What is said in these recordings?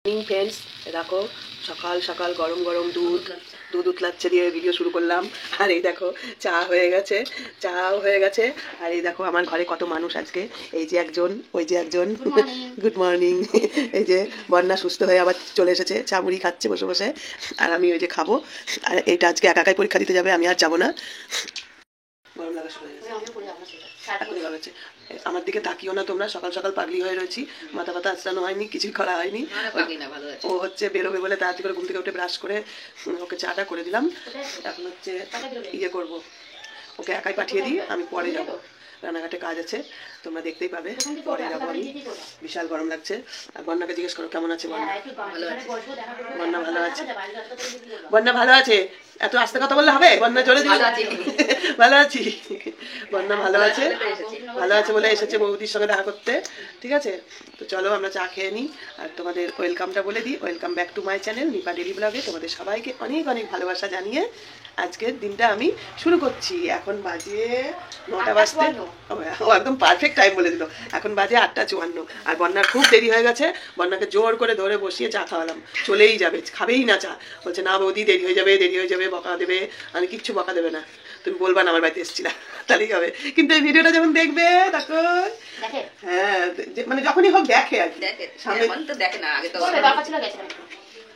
Morning friends, দেখো সকাল সকাল গরম গরম দুধ উতলাচ্ছে দিয়ে ভিডিও শুরু করলাম। আর এই দেখো চাও হয়ে গেছে। আর এই দেখো আমার ঘরে কত মানুষ আজকে, এই যে একজন, ওই যে একজন। Good morning. এই যে বন্যা সুস্থ হয়ে আবার চলে এসেছে, চা মুড়ি খাচ্ছে বসে বসে। আর আমি ওই যে খাবো। আর এইটা আজকে একা একাই পরীক্ষা দিতে যাবে, আমি আর যাবো না। গরম লাগা শুরু হয়ে গেছে। আমার দিকে তাকিও না তোমরা, সকাল সকাল পাগলি হয়ে রয়েছি, মাথা ব্যথা আঁচড়ানো হয়নি, কিছুই করা হয়নি। ও হচ্ছে বেরোবে বলে তাড়াতাড়ি করে ঘুম থেকে উঠে ব্রাশ করে ওকে চাটা করে দিলাম। এখন হচ্ছে ইয়ে করবো, ওকে একাই পাঠিয়ে দিই, আমি পরে যাবো, রানাঘাটে কাজ আছে, তোমরা দেখতেই পাবে, পরে যাবো আমি। বিশাল গরম লাগছে। আর বন্যাকে জিজ্ঞেস করো কেমন আছে বন্যা। বন্যা ভালো আছে, বন্যা ভালো আছে। এত আস্তে কথা বললে হবে? বন্যা জোরে ভালো আছি। বন্যা ভালো আছে, ভালো আছে বলে এসেছে বৌদির সঙ্গে দেখা করতে। ঠিক আছে, তো চলো আমরা চা খেয়ে নিই। আর তোমাদের ওয়েলকামটা বলে দিই, welcome back to my channel Nipa daily ব্লগে। তোমাদের সবাইকে অনেক অনেক ভালোবাসা জানিয়ে আজকের দিনটা আমি শুরু করছি। এখন বাজে 9টা বাজতে, ও একদম পারফেক্ট টাইম বলে দিল। এখন বাজে 8টা 54। আর বন্যার খুব দেরি হয়ে গেছে, বন্যাকে জোর করে ধরে বসিয়ে চা খাওয়ালাম। চলেই যাবে, খাবেই না চা। বলছে না বৌদি দেরি হয়ে যাবে, বকা দেবে। আমি কিচ্ছু বকা দেবে না, তুমি বলবা না আমার বাড়িতে এসেছিলা, তাহলেই হবে। কিন্তু এই ভিডিওটা যখন দেখবে তখন, হ্যাঁ মানে যখনই হোক দেখে আর কি। সামনে তো দেখে না, আগে তো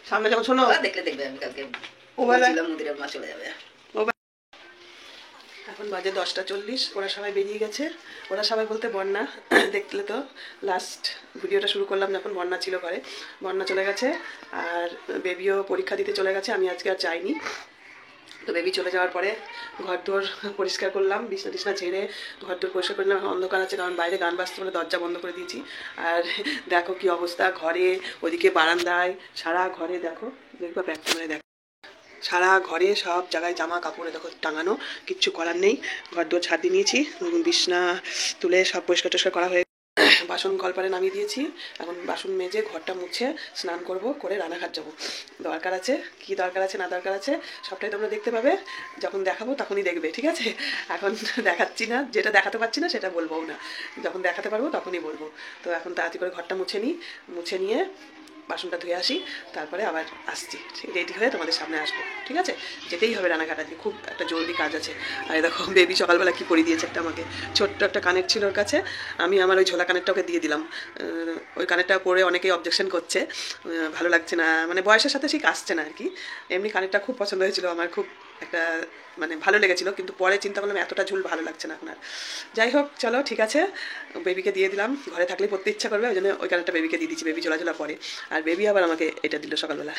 সামনে যখন শোনো দেখবে আমি কালকে ও বলছিলাম নদীর মা চলে যাবে। এখন বাজে 10টা 40, ওরা সবাই বেরিয়ে গেছে। ওরা সবাই বলতে বন্যা, দেখলে তো লাস্ট ভিডিওটা শুরু করলাম যখন বন্যা ছিল ঘরে, বন্যা চলে গেছে। আর বেবিও পরীক্ষা দিতে চলে গেছে, আমি আজকে আর যাইনি। তো বেবি চলে যাওয়ার পরে ঘরদোর পরিষ্কার করলাম, বিছনা টিছনা ঝেড়ে ঘরদোর পরিষ্কার করলাম। অন্ধকার আছে কারণ বাইরে গান বাজতে বলে দরজা বন্ধ করে দিয়েছি। আর দেখো কি অবস্থা ঘরে, ওদিকে বারান্দায়, সারা ঘরে দেখো, দেখবা ব্যাগ ক্যামেরায় দেখো, সারা ঘরে সব জায়গায় জামা কাপড়ে দেখো টাঙানো, কিচ্ছু করার নেই। ঘরদোর ছাদ দিয়ে নিয়েছি, বিছনা তুলে সব পরিষ্কার টরিষ্কার করা হয়ে, বাসন কলপারে নামিয়ে দিয়েছি। এখন বাসন মেজে ঘরটা মুছে স্নান করব, করে রানাঘাট যাব। দরকার আছে, কি দরকার আছে না দরকার আছে সবটাই তোমরা দেখতে পাবে, যখন দেখাবো তখনই দেখবে। ঠিক আছে, এখন দেখাচ্ছি না, যেটা দেখাতে পারছি না সেটা বলবো না, যখন দেখাতে পারবো তখনই বলবো। তো এখন তাড়াতাড়ি করে ঘরটা মুছে নিই, মুছে নিয়ে বাসনটা ধুয়ে আসি, তারপরে আবার আসছি, রেডি হয়ে তোমাদের সামনে আসবো। ঠিক আছে, যেতেই হবে রানাঘাট, আজকে খুব একটা জরুরি কাজ আছে। আর দেখো বেবি সকালবেলা কি পরিয়ে দিয়েছে একটা আমাকে, ছোট্ট একটা কানের ছিল ওর কাছে, আমি আমার ওই ঝোলা কানেরটা ওকে দিয়ে দিলাম। ওই কানেরটা পরে অনেকেই অবজেকশন করছে, ভালো লাগছে না, মানে বয়সের সাথে ঠিক আসছে না আর কি। এমনি কানেরটা খুব পছন্দ হয়েছিল আমার, খুব একটা মানে ভালো লেগেছিলো, কিন্তু পরে চিন্তা করলাম এতটা ঝুল ভালো লাগছে না এখন আর। যাই হোক চলো ঠিক আছে, বেবিকে দিয়ে দিলাম, ঘরে থাকলে পড়তে ইচ্ছা করবে, ওই জন্য ওই কানেরটা বেবিকে দিয়ে দিচ্ছি, বেবি ঝোলা পরে। আর বেবি আবার আমাকে এটা দিল সকালবেলা,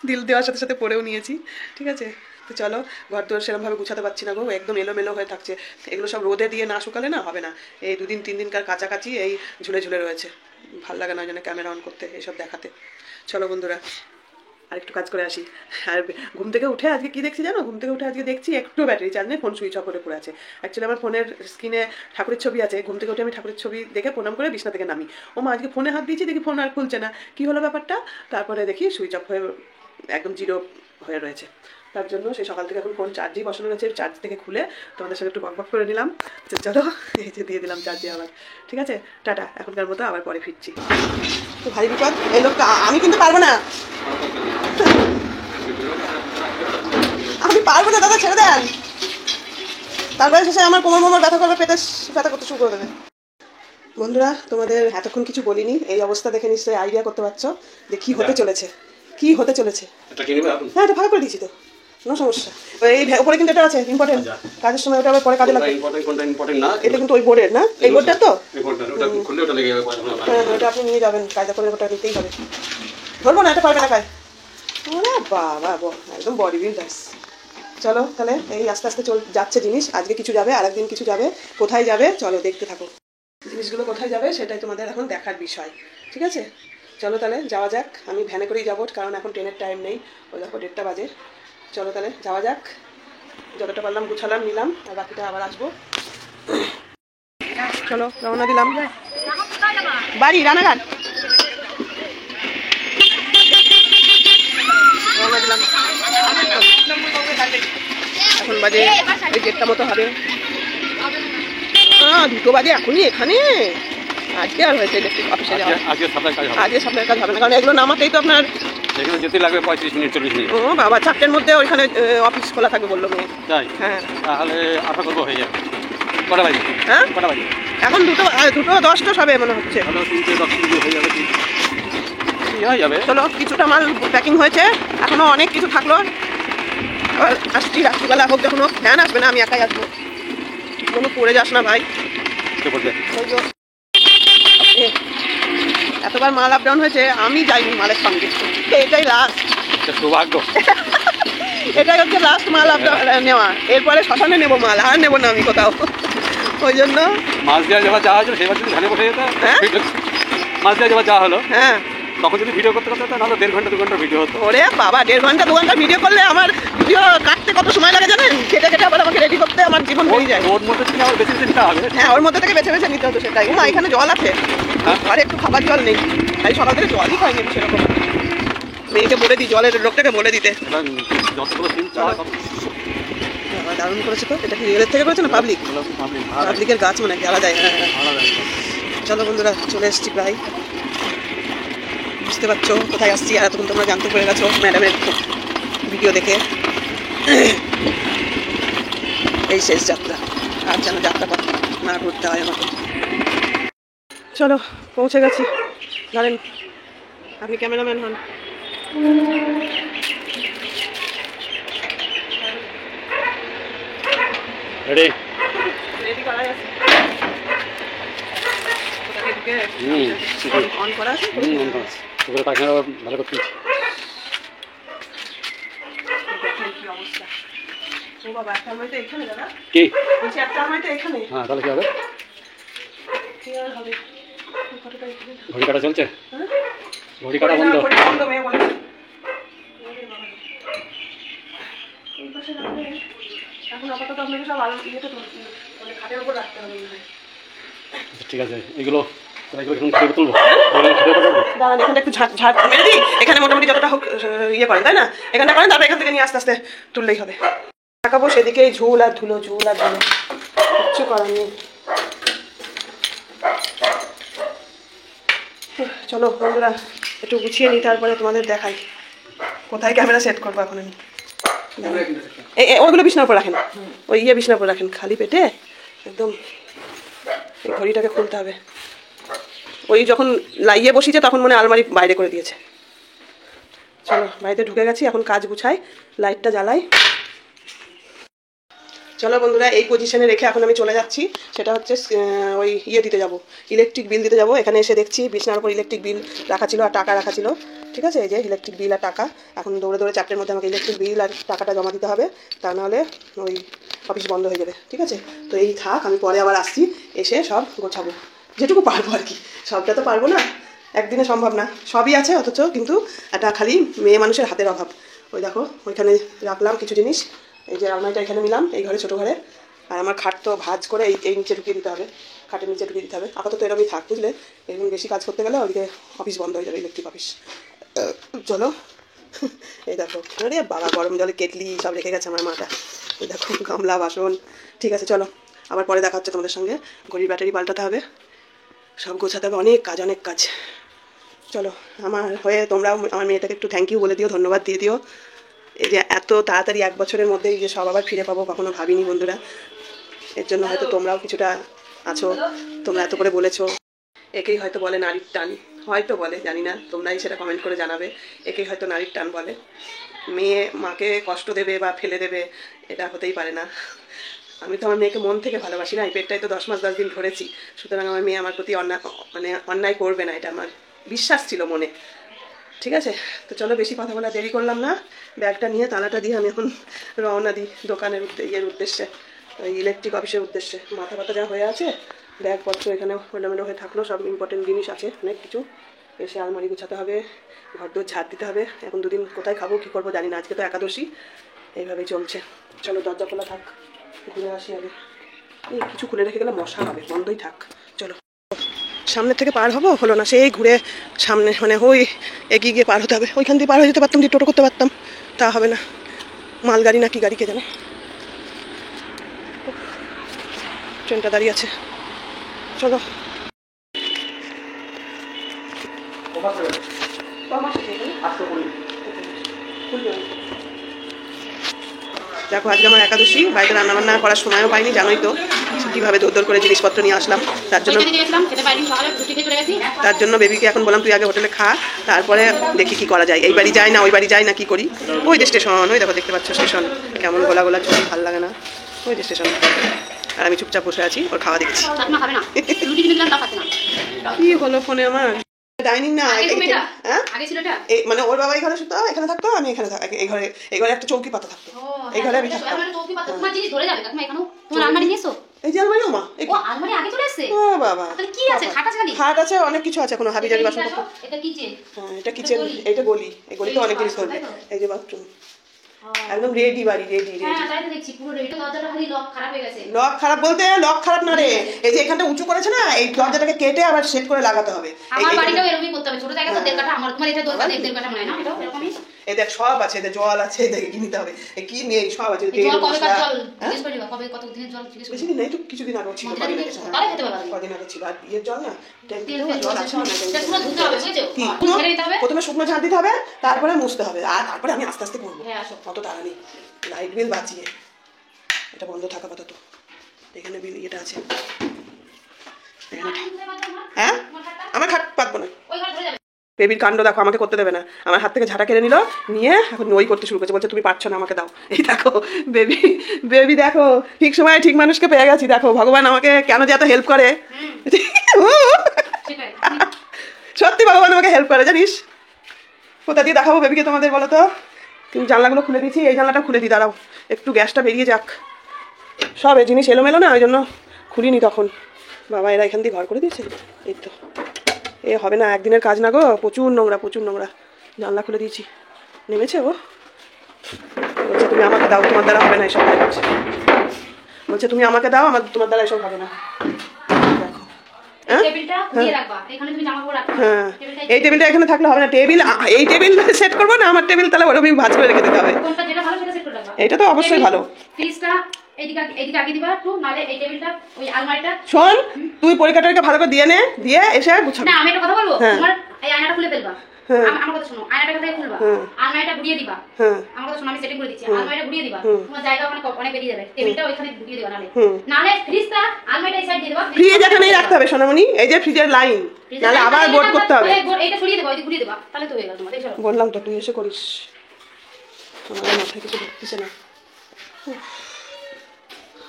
দিল দেওয়ার সাথে সাথে পরেও নিয়েছি। ঠিক আছে, তো চলো, ঘর তো সেরকমভাবে গুছাতে পারছি না গো, একদম এলোমেলো হয়ে থাকছে। এগুলো সব রোদে দিয়ে না শুকালে না হবে না, এই 2-3 দিনকার কাছাকাছি এই ঝুলে ঝুলে রয়েছে, ভালো লাগে না ওই জন্য ক্যামেরা অন করতে, এইসব দেখাতে। চলো বন্ধুরা আর একটু কাজ করে আসি। আর ঘুম থেকে উঠে আজকে কি দেখছি জানো, ঘুম থেকে উঠে আজকে দেখছি একটু ব্যাটারি চার্জ নেই, ফোন সুইচ অফ করে পড়ে আছে। অ্যাকচুয়ালি আমার ফোনের স্ক্রিনে ঠাকুরের ছবি আছে, ঘুম থেকে উঠে আমি ঠাকুরের ছবি দেখে প্রণাম করে বিছনা থেকে নামি, ও মা আজকে ফোনে হাত দিয়েছি, দেখি ফোন আর খুলছে না, কি হলো ব্যাপারটা। তারপরে দেখি সুইচ অফ হয়ে একদম 0 হয়ে রয়েছে। তার জন্য সেই সকাল থেকে এখন ফোন চার্জেই বসানো রয়েছে, চার্জ থেকে খুলে তোমাদের সঙ্গে একটু বক করে নিলাম। চলো এই যে দিয়ে দিলাম চার্জে আবার। ঠিক আছে, টাটা, এখনকার মতো আবার পরে ফিরছি। তো ভারী বিপদ এই লোকটা, আমি কিন্তু পারবো না, আমি পারবো না দাদা, ছেড়ে দেন। তারপরে শেষে আমার কোমর ব্যথা করবে, পেটে ব্যথা করতে শুরু করে দেবে। বন্ধুরা তোমাদের এতক্ষণ কিছু বলিনি, এই অবস্থা দেখে নিশ্চয়ই আইডিয়া করতে পারছো যে কি হতে চলেছে, কি হতে চলেছে। হ্যাঁ এটা ভালো করে দিচ্ছি তো, কোনো সমস্যা। এই উপরে কিন্তু এটা আছে ইম্পর্টেন্ট, কাজের সময় ওটা আবার পরে কাজে লাগবে। এটা কিন্তু ওই বোর্ডের না, এই বোর্ডটা তো, হ্যাঁ ওটা আপনি নিয়ে যাবেন, কায়দা করে ওটা নিতেই হবে। ধরবো না, এটা পারবে না কাজ। ওরা বাবা একদম বডি বিল্ডার্স। চলো তাহলে এই আস্তে আস্তে যাচ্ছে জিনিস, আজকে কিছু যাবে, আরেকদিন কিছু যাবে, কোথায় যাবে চলো দেখতে থাকো। জিনিসগুলো কোথায় যাবে সেটাই তোমাদের এখন দেখার বিষয়। ঠিক আছে, চলো তাহলে যাওয়া যাক। আমি ভ্যানে করেই যাবো, কারণ এখন ট্রেনের টাইম নেই, ওই দেখো 1:30 বাজে। চলো তাহলে যাওয়া যাক, যতটা পারলাম গুছালাম নিলাম, আর বাকিটা আবার আসবো। চলো রওনা দিলাম, বাড়ি রানাঘাট, রওনা দিলাম। এখন বাজে ওই 1:30 মতো হবে, 2টো বাজে এখনই এখানে, আজকে আর হয়েছে ইলেকট্রিক অফিসে যাওয়া? আজকে সাপ্লাই কাজ হবে। আজকে সাপ্লাইয়ের কাজ হবে না, কারণ এগুলো নামাতেই তো আপনার এখানে যেতে লাগবে 35 মিনিট 40 মিনিট। ও বাবা, 4টের মধ্যে ওইখানে অফিস খোলা থাকবে বললো মেয়ে। তাই? হ্যাঁ। তাহলে আশা করবো হয়ে যাবে। কটা বাজে? হ্যাঁ, কটা বাজে? এখন 2:10 সবে মনে হচ্ছে। হলো 3:10 মিনিট হয়ে যাবে। কি হয়ে যাবে? চলো, কিছুটা মাল প্যাকিং হয়েছে, এখনো অনেক কিছু থাকলো। আবার আসছি রাত্রিবেলা, হোক যখন হোক ফ্যান আসবে না, আমি একাই আসবো। কোনো পড়ে যাস না ভাই। এতবার মাল আপ ডাউন হয়েছে, আমি যাইনি মালের সঙ্গে, এটাই লাস্ট সৌভাগ্য। এটাই হচ্ছে লাস্ট মাল আপ নেওয়া। এরপরে শ্মশানে নেবো মাল, আর নেবো না আমি কোথাও। ওই জন্য মাছ দেওয়া যাওয়া যাওয়া হয়েছিল, সেবার যদি ধানে বসে যেত। হ্যাঁ, মাছ দেওয়া যাওয়া যাওয়া হলো। হ্যাঁ, তখন যদি ভিডিও করতে করতে তাহলে 1.5 ঘন্টা 2 ঘন্টা ভিডিও হতো। ওরে বাবা, 1.5 ঘন্টা 2 ঘন্টা ভিডিও করলে আমার ভিডিও কাটতে কত সময় লাগে জানেন? কেটে কেটে আবার আমাকে রেডি করতে আমার জীবন বেরিয়ে যায়। ওর মধ্যে থেকে আবার বেশি বেশি নিতে হবে। হ্যাঁ, ওর মধ্যে থেকে বেছে বেছে নিতে হতো সেটাই। না, এখানে জল আছে, আর একটু খাবার জল নেই, তাই সকাল থেকে জলই খাইনি সেরকম। মেয়েকে বলে দিই, জলের লোকটাকে বলে দিতে। যতগুলো সিন চালা দারুণ করেছে তো। এটা কি রেলের থেকে করেছে না পাবলিক? পাবলিকের গাছ মানে জ্বালা যায়। হ্যাঁ, চলো বন্ধুরা, চলে এসেছি প্রায়। বুঝতে পারছো কোথায় আসছি, আর এতক্ষণ তোমরা জানতে পেরে গেছো ম্যাডামের ভিডিও দেখে। এই শেষ যাত্রা, আর যেন যাত্রা পথ না ঘুরতে হয় আমাকে। চলো, পৌঁছে গেছি। ধরেন, আপনি ক্যামেরাম্যান হন। রেডি? রেডি করা আছে। অন করা আছে। পায়খানা ভালো করতে। ও বাবা, একটা আমায় তো এখানে দাদা। কি বলছি, একটা আমায় তো এখানে। হ্যাঁ, তাহলে কি হবে? কি আর হবে? ঘড়ি কাটা চলছে? হ্যাঁ, ঘড়ি কাটা বন্ধ। বন্ধ মেয়ে বলে। এই পাশে রাখলে এখন আপাতত আপনাকে সব ইয়েতে মানে খাটের উপর রাখতে হবে। ঠিক আছে, এগুলো তুলবো। দাঁড়ান, এখানে একটু ঝাড় মেরে দিই। এখানে মোটামুটি যতটা হোক ইয়ে করেন, তাই না? এখানটা করেন, তারপর এখান থেকে নিয়ে আস্তে আস্তে তুললেই হবে। তাকাবো সেদিকে, ঝুল আর ধুলো, ঝুল আর ধুলো, কিচ্ছু করার নেই। চলো বন্ধুরা, একটু গুছিয়ে নিই, তারপরে তোমাদের দেখাই কোথায় ক্যামেরা সেট করবো এখন আমি। ওইগুলো বিছনার উপর রাখেন, ওই বিছনার উপর রাখেন, খালি পেটে একদম। এই ঘড়িটাকে খুলতে হবে। ওই যখন লাইয়ে বসিয়েছে তখন মনে আলমারি বাইরে করে দিয়েছে। চলো, বাড়িতে ঢুকে গেছি, এখন কাজ গুছাই, লাইটটা জ্বালাই। চলো বন্ধুরা, এই পজিশনে রেখে এখন আমি চলে যাচ্ছি। সেটা হচ্ছে ওই দিতে যাব, ইলেকট্রিক বিল দিতে যাব। এখানে এসে দেখছি বিছনার উপর ইলেকট্রিক বিল রাখা ছিল আর টাকা রাখা ছিল। ঠিক আছে, এই যে ইলেকট্রিক বিল আর টাকা। এখন দৌড়ে দৌড়ে 4টের মধ্যে আমাকে ইলেকট্রিক বিল আর টাকাটা জমা দিতে হবে, তা নাহলে ওই অফিস বন্ধ হয়ে যাবে। ঠিক আছে, তো এই থাক, আমি পরে আবার আসছি, এসে সব গোছাবো, যেটুকু পারবো আর কি। সবটা তো পারবো না, একদিনে সম্ভব না। সবই আছে, অথচ কিন্তু একটা খালি মেয়ে মানুষের হাতের অভাব। ওই দেখো, ওইখানে রাখলাম কিছু জিনিস। এই যে আলমারিটা এখানে নিলাম, এই ঘরে, ছোটো ঘরে। আর আমার খাট তো ভাঁজ করে এই নিচে ঢুকিয়ে দিতে হবে, খাটের নিচে ঢুকিয়ে দিতে হবে। আপাতত এরকমই থাক, বুঝলে? এরকম বেশি কাজ করতে গেলে ওইদিকে অফিস বন্ধ হয়ে যাবে, ইলেকট্রিক অফিস। চলো, এই দেখো, আরে বাবা, গরম জলে কেটলি সব রেখে গেছে আমার মাটা। এই দেখো, গামলা, বাসন। ঠিক আছে, চলো, আবার পরে দেখা হচ্ছে তোমাদের সঙ্গে। ঘড়ির ব্যাটারি পাল্টাতে হবে, সব গোছাতে হবে, অনেক কাজ, অনেক কাজ। চলো, আমার হয়ে তোমরাও আমার মেয়েটাকে একটু থ্যাংক ইউ বলে দিও, ধন্যবাদ দিয়ে দিও। এই যে এত তাড়াতাড়ি 1 বছরের মধ্যে এই যে সব আবার ফিরে পাবো, কখনো ভাবিনি বন্ধুরা। এর জন্য হয়তো তোমরাও কিছুটা আছো, তোমরা এত করে বলেছো। একেই হয়তো বলে নারীর টান, হয়তো বলে, জানি না, তোমরাই সেটা কমেন্ট করে জানাবে। একেই হয়তো নারীর টান বলে। মেয়ে মাকে কষ্ট দেবে বা ফেলে দেবে, এটা হতেই পারে না। আমি তো আমার মেয়েকে মন থেকে ভালোবাসি না, এই পেটটাই তো 10 মাস 10 দিন ধরেছি। সুতরাং আমার মেয়ে আমার প্রতি অন্যায় করবে না, এটা আমার বিশ্বাস ছিল মনে। ঠিক আছে, তো চলো, বেশি কথা বলা দেরি করলাম না। ব্যাগটা নিয়ে তালাটা দিয়ে আমি এখন রওনা দিই দোকানের উদ্দেশ্যে, ওই ইলেকট্রিক অফিসের উদ্দেশ্যে। মাথা ব্যথা যা হয়ে আছে, ব্যাগপত্র এখানে মেলোমেলো হয়ে থাকলো, সব ইম্পর্টেন্ট জিনিস আছে অনেক কিছু। এসে আলমারি গুছাতে হবে, ঘর দোর ঝাড় দিতে হবে। এখন 2 দিন কোথায় খাবো, কী করবো জানি না। আজকে তো একাদশী, এইভাবেই চলছে। চলো, দরজা খোলা থাক, ঘুরে আসি আগে। এই কিছু খুলে রেখে গেলে মশা হবে, বন্ধই থাক। চলো, সামনে থেকে পার হবো, হলো না, সেই ঘুরে সামনে মানে ওই এগিয়ে গিয়ে পার হতে হবে। ওইখান দিয়ে পার হয়ে যেতে পারতাম, দিয়ে টোটো করতে পারতাম, তা হবে না। মালগাড়ি না কি গাড়ি কে জানে। ট্রেনটা দাঁড়িয়ে আছে, চলো। দেখো আজকে আমার একাদশী, বাড়িতে রান্নাবান্না করার সময়ও পাইনি, জানোই তো কীভাবে দৌড় করে জিনিসপত্র নিয়ে আসলাম। তার জন্য বেবিকে এখন বললাম তুই আগে হোটেলে খা, তারপরে দেখি কি করা যায়। এই বাড়ি যাই না ওই বাড়ি যাই না কি করি। ওই যে স্টেশন, ওই দেখো দেখতে পাচ্ছ স্টেশন কেমন গোলা গোলা ছবি, ভালো লাগে না? ওই যে স্টেশন, আর আমি চুপচাপ বসে আছি ওর খাওয়া দেখছি। কি হলো ফোনে আমার? ডাইনিং না, মানে ওর বাবা এখানে শুতো, এখানে থাকতো, আমি এখানে এই ঘরে একটা চৌকি পাতা থাকতো, এই ঘরে আমি থাকতাম। এই যে আলমারি, ওমা বাবা খাট আছে, অনেক কিছু আছে, কোনো হাবি জাবি বাসন। হ্যাঁ এটা কিচেন, এটা গলি, এই গলিতে অনেক জিনিস ধরবে। এই যে বাথরুম, একদম রেডি বাড়ি, রেডি। লক খারাপ বলতে লক খারাপ না রে, এই যে এখানটা উঁচু করেছে না, এই দরজাটাকে কেটে আবার সেট করে লাগাতে হবে। এই দেখ সব আছে, এদের জল আছে, দেখে কি নিতে হবে, কি নেই সব আছে। বেশিদিন নেই তো, কিছুদিন আগে ছিল, কদিন আগে ছিল। আর ইয়ের জল না, জল আছে প্রথমে শুকনো ঝাঁট দিতে হবে, তারপরে মুছতে হবে, আর তারপরে আমি আস্তে আস্তে করবো, অত তাড়া নেই। লাইট বিল বাঁচিয়ে এটা বন্ধ থাকা পাতা। এখানে বিল ইয়েটা আছে, হ্যাঁ আমার খাট পাতবো না। বেবির কাণ্ড দেখো, আমাকে করতে দেবে না, আমার হাত থেকে ঝাঁটা কেড়ে নিল, নিয়ে এখন ওই করতে শুরু করেছে, বলছে তুমি পারছো না আমাকে দাও। এই দেখো বেবি দেখো, ঠিক সময় ঠিক মানুষকে পেয়ে গেছি। দেখো ভগবান আমাকে কেন যে এত হেল্প করে, সত্যি ভগবান আমাকে হেল্প করে জানিস। কোথা দিয়ে দেখাবো বেবিকে তোমাদের বলো তো? তুমি জানলাগুলো খুলে দিয়েছি, এই জানলাটা খুলে দিই, দাঁড়াও একটু গ্যাসটা বেরিয়ে যাক। সব এই জিনিস এলোমেলো না, ওই জন্য খুলিনি তখন। বাবা এরা এখান দিয়ে ঘর করে দিয়েছে, এই তো এ হবে না, একদিনের কাজ না গো, প্রচুর নোংরা প্রচুর নোংরা। জানলা খুলে দিয়েছি, নেমেছে ও, বলছে তুমি আমাকে দাও, তোমার দ্বারা হবে না এসব, বলছে তুমি আমাকে দাও, তোমার দ্বারা এসব হবে না। এই টেবিলটা এখানে থাকলে হবে না, টেবিল এই টেবিল সেট করবো না, আমার টেবিল তাহলে ওরকম ভাঁজ করে রেখে দিতে হবে। এটা তো অবশ্যই ভালো। শোন তুই পরীক্ষাটাকে ভালো করে দিয়ে নে, দিয়ে এসে গুছাবি। না আমি একটা কথা বলবো, তোমার এই আয়নাটা খুলে ফেলবা, আমার কথা শোনো, আয়নাটা থেকে খুলবা, আলমারিটা ঘুরিয়ে দিবা, আমার কথা শোনো, আমি সেটিং করে দিচ্ছি, আলমারিটা ঘুরিয়ে দিবা, তোমার জায়গা অনেক বেরিয়ে যাবে, টেবিলটা ওইখানে ঘুরিয়ে দিবা, নালে ফ্রিজটা আলমারিটা এই সাইড দিয়ে দিবা, ফ্রিজ এখানেই রাখতে হবে সোনামণি, এই যে ফ্রিজের লাইন, নালে আবার বোর্ড করতে হবে, এইটা সরিয়ে দেবা, ওই ঘুরিয়ে দেবা, তাহলে তো হয়ে গেল তোমার। চলো বললাম তো তুই এসে করিস, আমার মাথায় কিছু ঢুকতেছে না।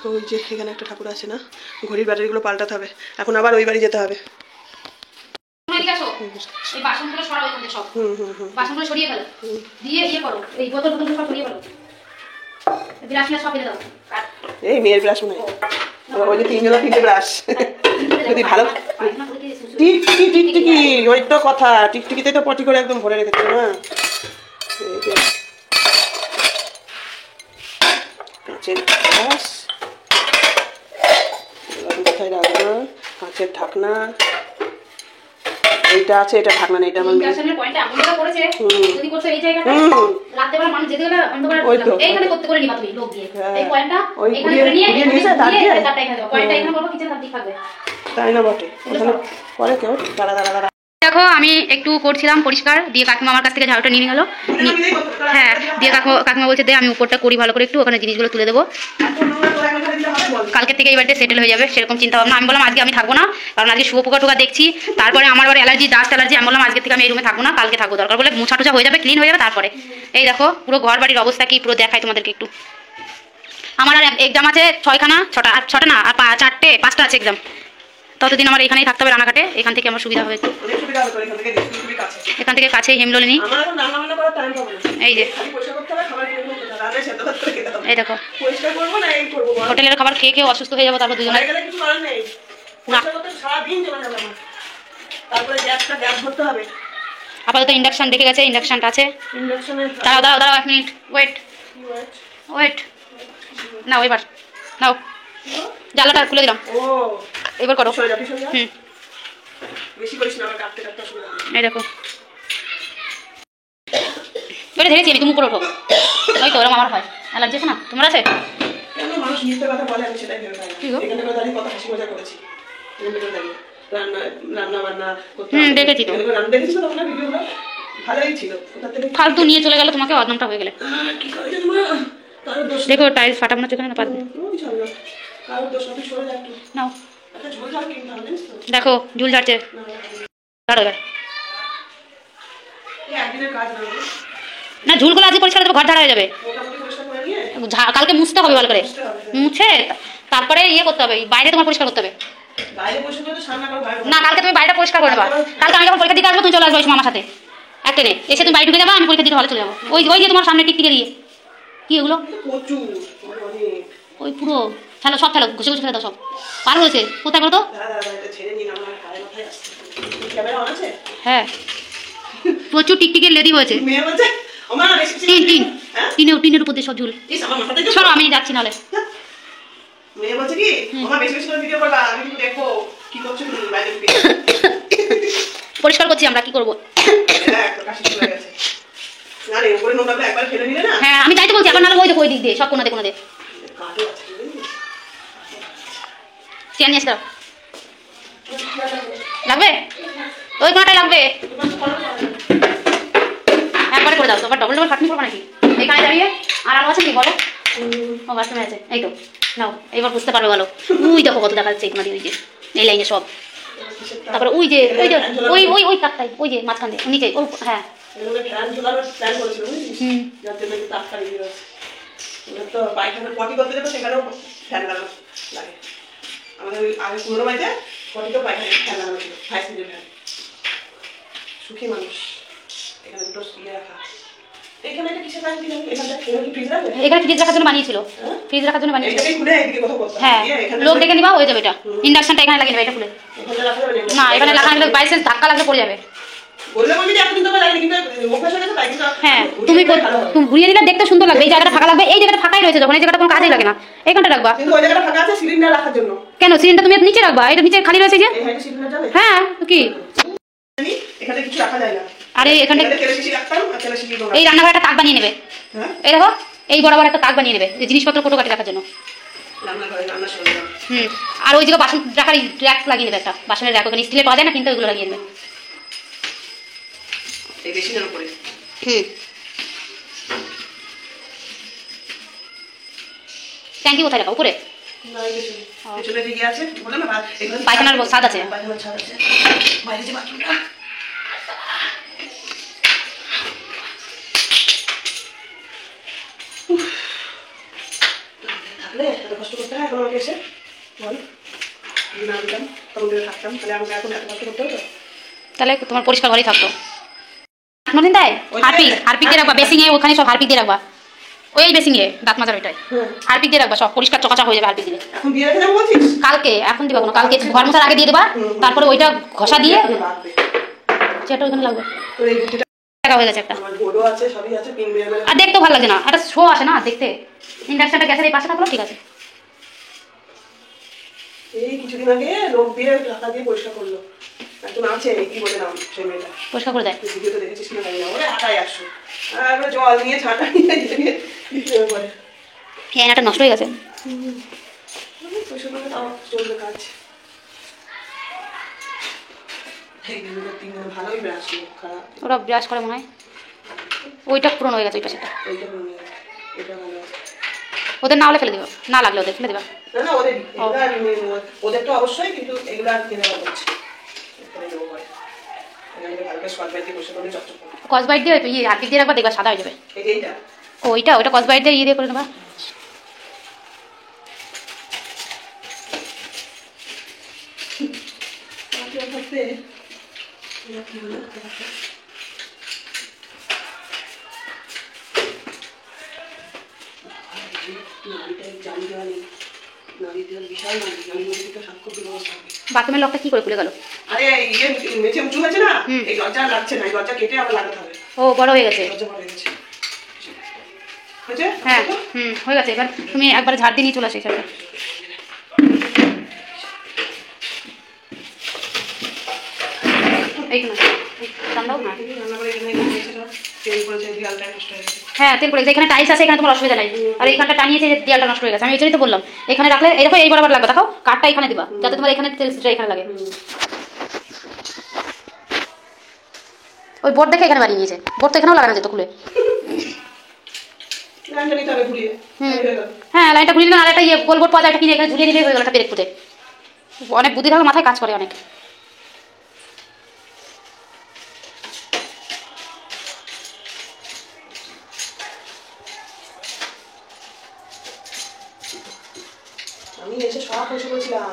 ওই যে এখানে একটা ঠাকুর আছে না, ঘড়ির ব্যাটারিগুলো পাল্টাতে হবে, এখন আবার ওই বাড়ি যেতে হবে। এই বাসনগুলো সরাও এখান থেকে সব, বাসনগুলো সরিয়ে ফেলো, দিয়ে ইয়ে করো, এই বোতলগুলো সব সরিয়ে ফেলো, ব্রাশগুলো সব ফেলে দাও। এই মেয়ের ব্রাশ মনে হয়, ওই যে তিনটে ব্রাশ, যদি ভালো টিকটিকি, ওই তো কথা, টিকটিকিতে তো পটি করে একদম ভরে রেখেছিল না। কাঁচের গ্লাস কোথায় রাখবো, কাঁচের ঢাকনা, এইটা আছে, এটা ঢাকনা নেই, এটা আমার ইন্ডাকশনের পয়েন্টে আগুনটা করেছে, যদি করতে এই জায়গাটা রাতে বেলা মানুষ যেতে গেলে অন্ধকার এইখানে করতে করে নিবা তুমি লোক দিয়ে, এই পয়েন্টটা এখানে করে নিয়ে তারটা এখানে দাও, পয়েন্টটা এখানে করব, কিচেন তার দিক থাকবে, তাই না বটে, ওখানে পরে কেউ দাঁড়া। দেখো আমি একটু করছিলাম পরিষ্কার, দিয়ে কাকিমা আমার কাছ থেকে ঝাড়ুটা নিয়ে গেল, হ্যাঁ দিয়ে কাকিমা বলছে দে আমি উপরটা করি ভালো করে, একটু ওখানে জিনিসগুলো তুলে দেবো, কালকে থেকে এই বাড়িতে সেটেল হয়ে যাবে সেরকম চিন্তা ভাবনা। আমি বললাম আজকে আমি থাকবো না, কারণ আজকে শুভ পোকা টোকা দেখছি, তারপরে আমার আবার অ্যালার্জি, ডাস্ট অ্যালার্জি, আমি বললাম আজকে থেকে আমি এই রুমে থাকবো না, কালকে থাকবো, দরকার বলে মোছা টোছা হয়ে যাবে, ক্লিন হয়ে যাবে, তারপরে এই দেখো পুরো ঘর বাড়ির অবস্থা কি পুরো দেখাই তোমাদেরকে একটু। আমার আর এক্সাম আছে 6টা না আর 5টা আছে এক্সাম, ততদিন আমার এখানেই থাকতে হবে রানাঘাটে, এখান থেকে আমার সুবিধা হবে একটু, এখান থেকে কাছে হেমললিনি, এই যে এই দেখো হোটেলের খাবার খেয়ে অসুস্থ হয়ে যাবো, তারপর দুজনে আপাতত ইন্ডাকশন দেখে গেছে, ইন্ডাকশনটা আছে, দাঁড়াও 1 মিনিট ওয়েট নাও, এবার নাও জানলাটা খুলে দিলাম, এবার করো, এই দেখো ওটা ধরেছি আমি, তুমি উপরে ওঠো, ওই তো ওরকম আমার হয় অ্যালার্জি আছে না, তোমার আছে? রান্না রান্না বান্না করতে দেখেছি তো। রান্না দেখেছি তো তখন ভিডিওগুলো ভালোই ছিল। কোথা থেকে ফালতু নিয়ে চলে গেল, তোমাকে বদনামটা হয়ে গেলে। কি করে জানো মা, কারোর দোষ দেখো টাইলস ফাটা মনে হচ্ছে এখানে না পারবে। ওই ঝাল না, কারোর দোষ না, তুই সরে যা একটু। নাও একটা ঝোল ঝাল কিনতে হবে জানিস তো। দেখো ঝুল ঝাড়ছে, ছাড়ো এবার। এই একদিনের কাজ না, না ঝুলগুলো আজকে পরিষ্কার করে দেবো, ঘর ঝাড়া হয়ে যাবে। মোটামুটি পরিষ্কার করে নিয়ে কালকে মুছতে হবে ভালো করে, বুঝতে হবে। মুছে তারপরে ইয়ে করতে হবে, বাইরে তোমার পরিষ্কার করতে হবে। বাইরে বসে তো সামনে করো বাইরে। না কালকে তুমি বাড়িটা পরিষ্কার করে নেবা। কালকে আমি যখন পরীক্ষা দিতে আসবো তুমি চলে আসবো ওই সময় আমার সাথে একটা নে, এসে তুমি বাড়ি ঢুকে যাবা, আমি পরীক্ষা দিতে হলে চলে যাবো। ওই ওই যে তোমার সামনে টিকটিকে দিয়ে কি এগুলো, প্রচুর অনেক। ওই পুরো ফেলো, সব ফেলো, ঘুষে ঘুষে ফেলে দাও সব। পার হয়েছে কোথায় বলো তো? দাদা দাদা এটা ছেড়ে নিন, আমার গায়ে মাথায় আসছে। ক্যামেরা অন আছে? হ্যাঁ প্রচুর টিকটিকের লেদি হয়েছে। মেয়ে বলছে ওমা বেশি টিন টিন হ্যাঁ টিনের উপর দিয়ে সব ঝুল। ইস আমার মাথাতে তো সরো আমি যাচ্ছি নাহলে। মেয়ে বলছে কি ওমা বেশি বেশি করে ভিডিও করবা, আমি কিন্তু দেখবো কি করছো তুমি বাইরে থেকে। পরিষ্কার করছি আমরা, কি করবো? হ্যাঁ একটা কাশি শুরু হয়ে গেছে। না রে উপরে নোংরাগুলো একবার ফেলে নিলে না হ্যাঁ আমি তাই তো বলছি, এখন নাহলে ওই দেখো ওই দিক দিয়ে সব কোনাতে কোনাতে কাটো আছে বুঝলি? চেয়ার নিয়ে আসতে দাও। লাগবে ওই কোনাটাই লাগবে, একবারে করে দাও তো। আবার ডবল ডবল খাটনি করবো নাকি? এখানে দাঁড়িয়ে আর আলো আছে কি বলো? ও বাথরুমে আছে, এই তো নাও এবার বুঝতে পারবে বলো। ওই দেখো কত দেখা যাচ্ছে এই কোনাটি, ওই যে এই লাইনে সব। তারপরে ওই যে ওই ওই ওই তাকটাই, ওই যে মাঝখান দিয়ে নিচে ও হ্যাঁ। এগুলো ফ্যান ঝোলানোর প্ল্যান করেছিল বুঝলি? যার জন্য একটু তাপটা নিয়ে রয়েছে। এবার তো পায়খানা পটি করতে যাবো সেখানেও ফ্যান লাগানো লাগে। আমাদের ওই আগে পুরোনো বাড়িতে পটিতেও পায়খানা ফ্যান লাগানো ছিল, হাই স্পিডের ফ্যান। সুখী মানুষ। এখানে দুটো ইয়ে রাখা। এখানে একটা কিসের ফ্যান দিলাম? এখানটা এখানে কি ফ্রিজ রাখবে? এখানে ফ্রিজ রাখার জন্য বানিয়েছিল, ফ্রিজ রাখার জন্য বানিয়েছিল। এটাকে খুলে এদিকে কথা বলতাম। হ্যাঁ এখানে লোক ডেকে নিবা, হয়ে যাবে এটা। ইন্ডাকশনটা এখানে লাগিয়ে নেবে, এটা খুলে। এখানে রাখা যাবে না এখানে লাগানো গেলে বাই চান্স ধাক্কা লাগলে পড়ে যাবে। বললে বলবি যে এতদিন তো লাগেনি, কিন্তু অভ্যাস হয়ে গেছে তাই। কিন্তু হ্যাঁ তুমি তুমি ঘুরিয়ে দিলে দেখতে সুন্দর লাগবে। এই জায়গাটা ফাঁকা লাগবে, এই জায়গাটা ফাঁকাই রয়েছে যখন, এই জায়গাটা কোনো কাজেই লাগে না। এইখানটা রাখবা। কিন্তু ওই জায়গাটা ফাঁকা আছে সিলিন্ডার রাখার জন্য। কেন সিলিন্ডার তুমি নিচে রাখবা, এটা নিচে খালি রয়েছে যে। এই হাইটে সিলিন্ডার যাবে? হ্যাঁ তো কি এখানে কিছু রাখা যায় না। আরে এখানে এখানে তেলের শিশি রাখতাম আর তেলের শিশি এই রান্নাঘরে একটা তাক বানিয়ে নেবে। হ্যাঁ এই দেখো এই বরাবর একটা তাক বানিয়ে নেবে, যে জিনিসপত্র কোটো কাটি রাখার জন্য। রান্নাঘরে রান্না সরঞ্জাম। আর ওই জায়গায় বাসন রাখার র্যাক লাগিয়ে নেবে, একটা বাসনের র্যাক, ওখানে স্টিলের পাওয়া যায় না কিন্তু ওইগুলো লাগিয়ে নেবে। এই বেসিনের উপরে ট্যাঙ্কি কোথায় রাখা? উপরে না এই বেসিনে পেছনে দিকে আছে বললাম না এখানে পায়খানার ছাদ আছে। পায়খানার ছাদ আছে, বাইরে যে বাথরুমটা। থাকলে এত কষ্ট করতে হয় এখন আমাকে এসে বল, যদি না দিতাম তখন ধরে থাকতাম, তাহলে আমাকে এখন এত কষ্ট করতে হতো? তাহলে তোমার পরিষ্কার ঘরেই থাকতো। কোনদিন দেয় হারপিক, হারপিক দিয়ে রাখবা বেসিংয়ে, ওখানে সব হারপিক দিয়ে রাখবা। ওই বেসিংয়ে দাঁত মাজার ওইটাই হারপিক দিয়ে রাখবা, সব পরিষ্কার চকাচক হয়ে যাবে হারপিক দিলে। এখন দিয়ে রেখে যাবো বলছিস? কালকে, এখন দিবা কোনো, কালকে ঘর মোছার আগে দিয়ে দেবা, তারপরে ওইটা ঘষা দিয়ে যেটা ওখানে লাগবে। তো এই বুটিটা টাকা হয়ে গেছে একটা। আমার বোর্ডও আছে, সবই আছে, পিন মেরে আর দেখতেও ভালো লাগছে না, একটা শো আসে না দেখতে। ইন্ডাকশনটা গ্যাসের এই পাশে থাকলো ঠিক আছে। এই কিছুদিন আগে লোক দিয়ে টাকা দিয়ে পরিষ্কার করলো, একজন আছে কি বলে নাম সেই মেয়েটা, পরিষ্কার করে দেয়। ভিডিওতে দেখেছিস কিনা জানি না, ওরে আটাই 100 আর আমরা জল নিয়ে ছাটা নিয়ে দিতে পারে। এই আয়নাটা নষ্ট হয়ে গেছে। পরিষ্কার করলে তাও চলবে কাজ। এই দিনগুলো 3 দিন ভালোই ব্রাশ খারাপ, ওরা ব্রাশ করে মনে হয়। ওইটা পুরনো হয়ে গেছে ওই পাশেটা। এইটা ভালো, এটা ভালো আছে। ওদের না হলে ফেলে দিবা, না লাগলে ওদের ফেলে দিবা। না না ওদের ওদের তো অবশ্যই, কিন্তু এগুলো আর কিনে দেওয়া হচ্ছে এখানে দেবো পরে। এখানে ভালো করে স্কচ বাইট দিয়ে পরিষ্কার করলে চকচক করবে। কসবাইট দিয়ে ইয়ে হারপিক দিয়ে রাখবা, দেখবা সাদা হয়ে যাবে। এই যে এইটা ওইটা ওইটা কসবাইট দিয়ে ইয়ে দিয়ে করে নেবা। থাকতে বাথরুমের লকটা কি করে খুলে গেল? আরে ইয়ে মেঝে উঁচু হয়েছে না, এই দরজা লাগছে না, এই দরজা কেটে আবার লাগাতে হবে। ও বড় হয়ে গেছে। দরজা বড় হয়ে গেছে। হয়েছে? হ্যাঁ হয়ে গেছে। এবার তুমি একবার ঝাড় দিয়ে নিয়ে চলে আসো এখানে। এইখানে দাও না। রান্না করে এখানে মেঝেটা তেল পড়েছে, দেয়ালটা নষ্ট হয়ে গেছে। হ্যাঁ তেল পড়ে গেছে। এখানে টাইলস আছে, এখানে তোমার অসুবিধা নাই। আর এইখানটা টানিয়েছে, দেয়ালটা নষ্ট হয়ে গেছে। আমি ওই জন্যই তো বললাম এখানে রাখলে এই দেখো এই বরাবর লাগবে, দেখো কাঠটা এখানে দিবা যাতে তোমার এখানে তেল এখানে লাগে। ওই বোর্ড দেখে এখানে বানিয়ে নিয়েছে, বোর্ড তো এখানেও লাগানো যেত খুলে। লাইনটা নিতে হবে ঘুরিয়ে। হ্যাঁ লাইনটা ঘুরিয়ে নিলাম, আর একটা ইয়ে গোল বোর্ড পাওয়া যায়, একটা কিনে এখানে ঝুলিয়ে দিলে হয়ে গেল একটা পেরেক পুঁতে। অনেক বুদ্ধি থাকে মাথায়, কাজ করে অনেক। আমি এসে সব বসে বলছিলাম,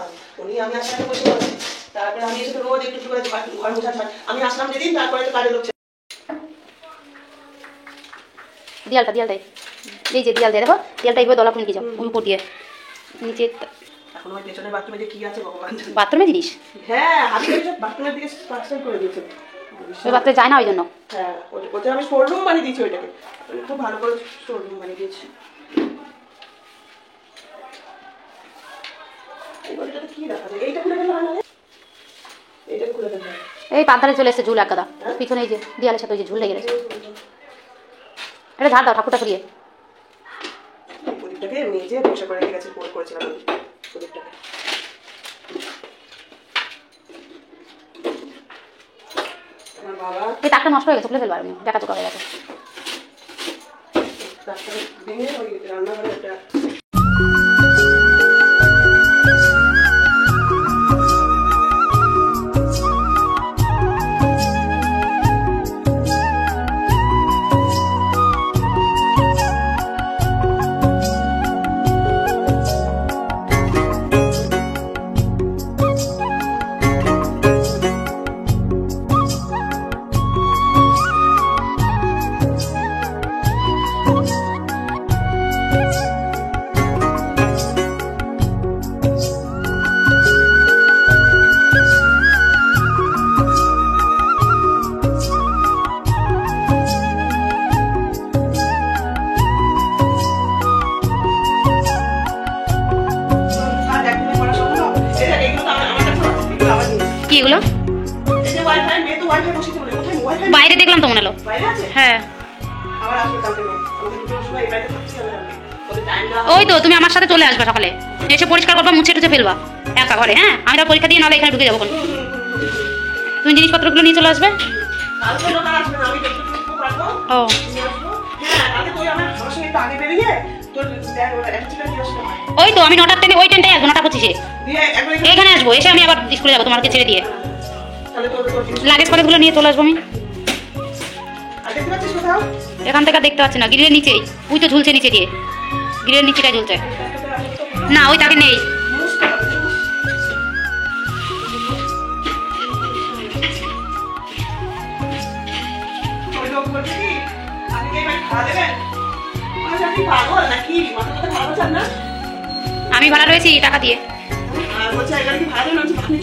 আমি আসলে বসে বলছি, তারপরে আমি এসে তো রোজ একটু একটু করে ঘর মোছা ছাড়। আমি আসলাম যেদিন, তারপরে তো কাজে লোক। দেয়ালটাই এই যে দেয়াল দিয়ে দেখো, দেয়ালটা এইভাবে দলা করে নিয়ে যাও ওই উপর দিয়ে নিচে। এখন ওই পেছনের বাথরুমে যে কি আছে ভগবান জানে। বাথরুমে জিনিস, হ্যাঁ হাতে বাথরুমের দিকে পার্সেল করে দিয়েছে। ওই বাথরুমে যায় না ওই জন্য। হ্যাঁ ওটা আমি স্টোররুম বানিয়ে দিয়েছি, ওইটাকে খুব ভালো করে স্টোররুম বানিয়ে দিয়েছি। এইবারটাতে কি রাখা যায়? এইটা খুলে ফেলা হয় না? এইটা খুলে ফেলা হয়। এই পান্তারে চলে এসেছে ঝুল একদা পিছনে, এই যে দেয়ালের সাথে ওই যে ঝুল লেগে গেছে। এটা ঝাড় দাও ঠাকুরটা সরিয়ে। প্রদীপটাকে মেজে পরিষ্কার করে রেখে গেছে, করেছিলাম প্রদীপটাকে। আমার বাবা এই তাকটা নষ্ট হয়ে গেছে, খুলে ফেলবার আমি, দেখা চোখা হয়ে গেছে। তারপরে ভেঙে ওই রান্নাঘরে একটা কি এগুলো? বাইরে দেখলাম তো মনে হলো। হ্যাঁ ওই তো তুমি আমার সাথে চলে আসবে সকালে, এসে পরিষ্কার করবা, মুছে টুছে ফেলবা একা ঘরে। হ্যাঁ আমি তার পরীক্ষা দিয়ে নাহলে এখানে ঢুকে যাবো। তুমি জিনিসপত্রগুলো নিয়ে চলে আসবে। ও ওই তো আমি 9টার ট্রেনে, ওই ট্রেনটাই আসবো 9:25-এ এখানে আসবো, এসে আমি আবার স্কুলে যাবো তোমাকে ছেড়ে দিয়ে। লাগেজ ফাগেজগুলো নিয়ে চলে আসবো আমি। এখান থেকে দেখতে পাচ্ছি না, গ্রিলের নিচেই ওই তো ঝুলছে নিচে দিয়ে, গ্রিলের নিচেটাই ঝুলছে। না ওই তাকে নেই। আমি ভাড়া রয়েছি টাকা দিয়ে।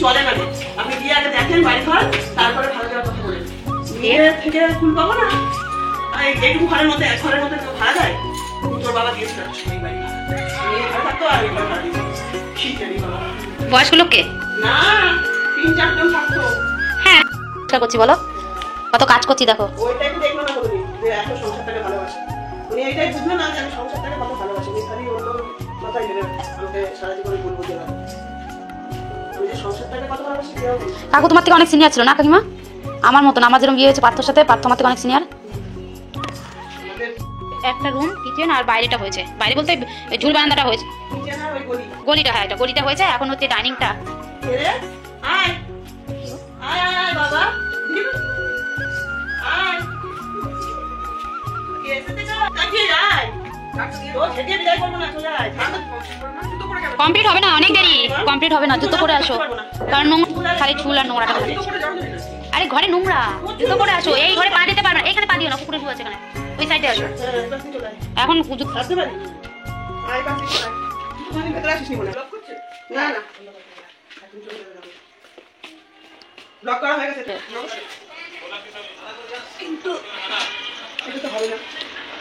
চলে না, আপনি গিয়ে আগে দেখেন বাড়ি ঘর, তারপরে ভাড়া দেওয়ার কথা বলেন। থেকে ফুল পাবো না, এইটুকু ঘরের মধ্যে ভাড়া যায়। তোর বাবা দিয়েছিল বাড়ি ভাড়া থাকতো, আর এবার ভাড়া দিয়েছে। বয়স্ক লোককে না 3-4 জন থাকতো। হ্যাঁ করছি বলো, কত কাজ করছি দেখো। ওইটাই তো দেখলো না কোনোদিন যে এত সংসারটাকে ভালোবাসে। উনি এইটাই বুঝলো না যে আমি সংসারটাকে কত ভালোবাসি। উনি খালি অন্য কথাই ভেবে আমাকে সারা জীবনে ভুল বুঝে গেল। আমি যে সংসারটাকে কত ভালোবাসি কেউ বলছে না। কাকু তোমার থেকে অনেক সিনিয়র ছিল না কাকিমা? আমার মতন, আমার যেরকম বিয়ে হয়েছে পার্থর সাথে, পার্থ আমার থেকে অনেক সিনিয়র। একটা রুম, কিচেন আর বাইরেটা হয়েছে। বাইরে বলতে ঝুল বারান্দাটা হয়েছে, গলিটা। হ্যাঁ এটা গলিটা হয়েছে, এখন হচ্ছে ডাইনিংটা। কমপ্লিট হবে না, অনেক দেরি, কমপ্লিট হবে না। জুতো পরে আসো, কারণ খালি চুল আর নোংরাটা। আরে ঘরে নোংরা, জুতো পরে আসো। এই ঘরে পা দিতে পারবে না, এখানে পা দিও না, কুকুরে শুয়ে আছে এখানে, ওই সাইডে আসো। এখন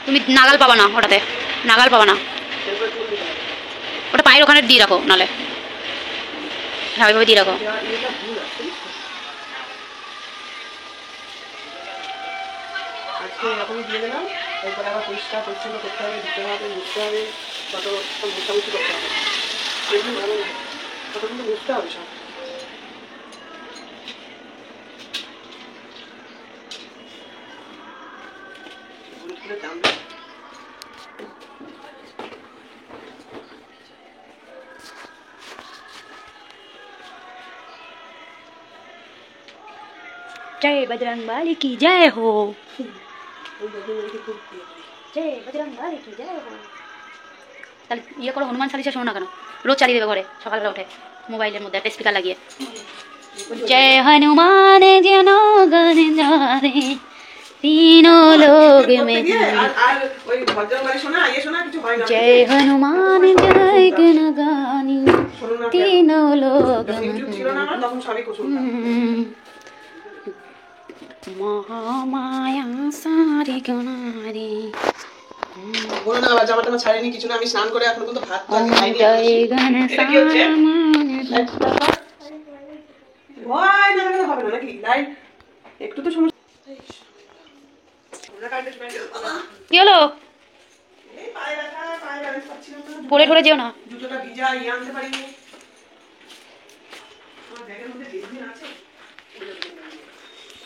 তুমি নাগাল পাবা না, ওটাতে নাগাল পাবা না। ওটা পায়ের ওখানে দিয়ে রাখো, নালে হ্যাঁ ওইভাবে দিয়ে রাখো। এরকমই দিয়ে দিলাম, এরপরে আবার পরিষ্কার পরিচ্ছন্ন করতে হবে, দিতে হবে, মুছতে হবে, কত মুছামুছি করতে হবে। এগুলো ভালো না, কত কিন্তু মুছতে হবে সব। जय बजरंग बली की जय हो, जय बजरंग बली की जय हो। তাহলে ইয়ে করো, হনুমান চালিসা শোনো না কেন? রোজ চালিয়ে দেবে ঘরে সকালবেলা উঠে মোবাইলের মধ্যে একটা স্পিকার লাগিয়ে। जय हनुमान जनो गण जाने तीनों लोग में, जय हनुमान जय गुण गानी तीनों लोग में, महामाया सारी गुणारी। বলো না, আবার জামাটা ছাড়েনি কিছু না, আমি স্নান করে এখন কিন্তু ভাত তো খাইনি। जय घन ভয় না লাগলে হবে না নাকি? লাইট একটু তো সমস্যা। কি হলো? এই পায়ে ব্যথা, পায়ে ব্যালেন্স পাচ্ছিলাম না। পড়ে ঠরে যেও না। জুতোটা ভিজা, আনতে পারিনি। আমার ব্যাগের মধ্যে বেলজিন আছে।